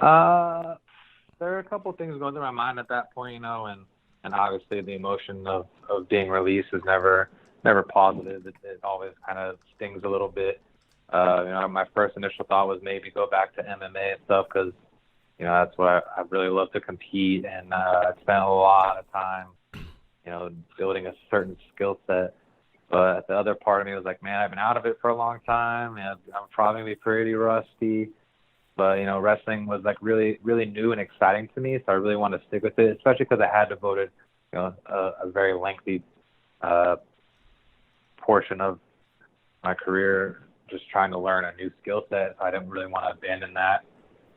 Uh, there are a couple things going through my mind at that point, and obviously the emotion of being released is never positive. It always kind of stings a little bit. My first initial thought was maybe go back to MMA and stuff because that's what I really love to compete, and I spent a lot of time, building a certain skill set. But the other part of me was like, man, I've been out of it for a long time, and I'm probably gonna be pretty rusty. But wrestling was like really, really new and exciting to me, so I really wanted to stick with it, especially because I had devoted, a very lengthy uh, portion of my career just trying to learn a new skill set. So I didn't really want to abandon that.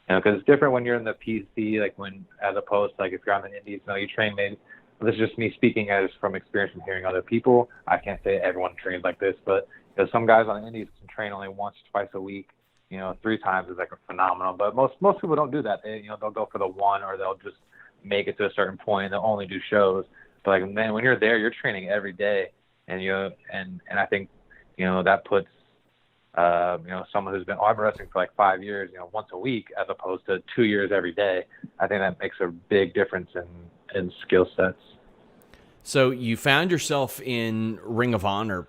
Because it's different when you're in the PC, like as opposed to like if you're on the indies, you train maybe. This is just me speaking as from experience from hearing other people. I can't say everyone trains like this, but some guys on the indies can train only once, twice a week. 3 times is like a phenomenal. But most people don't do that. They'll go for the one, or they'll just make it to a certain point and they'll only do shows. But like, man, when you're there, you're training every day, and and I think that puts someone who's been I've been wrestling for like 5 years, once a week as opposed to 2 years every day. I think that makes a big difference in skill sets. So you found yourself in Ring of Honor,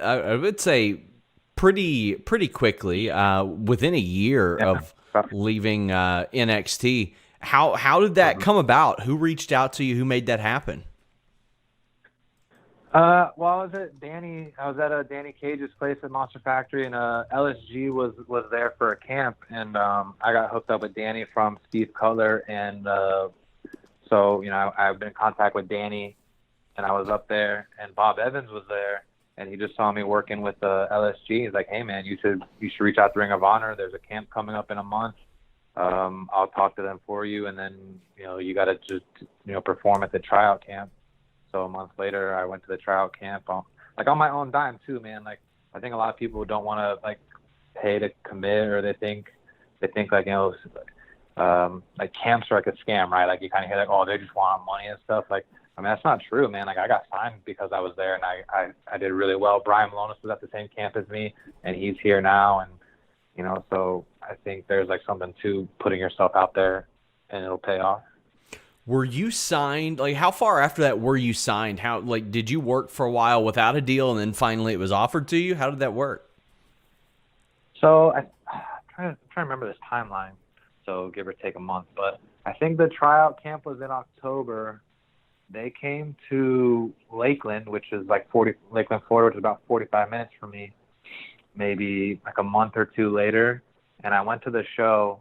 I would say pretty quickly, within a year Yeah. of leaving NXT. How did that come about? Who reached out to you? Who made that happen? Well, I was at Danny Cage's place at Monster Factory, and LSG was there for a camp, and I got hooked up with Danny from Steve Cutler, and so I've been in contact with Danny, and I was up there, and Bob Evans was there, and he just saw me working with LSG. He's like, "Hey man, you should reach out to Ring of Honor. There's a camp coming up in a month. I'll talk to them for you, and then you got to just perform at the tryout camp." So a month later, I went to the tryout camp, on my own dime too, man. Like, I think a lot of people don't want to like pay to commit, or they think like like camps are like a scam, right? Like you kind of hear like, oh, they just want money and stuff. Like, I mean, that's not true, man. Like I got signed because I was there, and I did really well. Brian Malonis was at the same camp as me, and he's here now, and so I think there's like something to putting yourself out there, and it'll pay off. Were you signed? Like, how far after that were you signed? How, like, did you work for a while without a deal and then finally it was offered to you? How did that work? So I'm trying to remember this timeline. So give or take a month, but I think the tryout camp was in October. They came to Lakeland, which is like Lakeland, Florida, which is about 45 minutes from me, maybe like a month or two later. And I went to the show,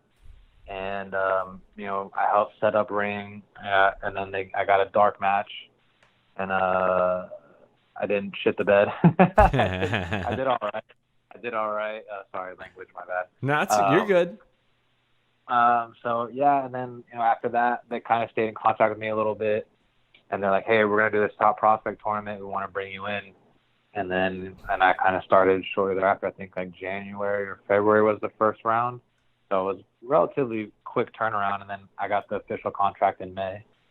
and I helped set up ring, and then I got a dark match, and I didn't shit the bed. I did all right. Sorry, language, my bad. No, you're good. So yeah, and then after that, they kind of stayed in contact with me a little bit, and they're like, "Hey, we're gonna do this top prospect tournament. We want to bring you in." And I kind of started shortly thereafter. I think like January or February was the first round. So it was relatively quick turnaround, and then I got the official contract in May.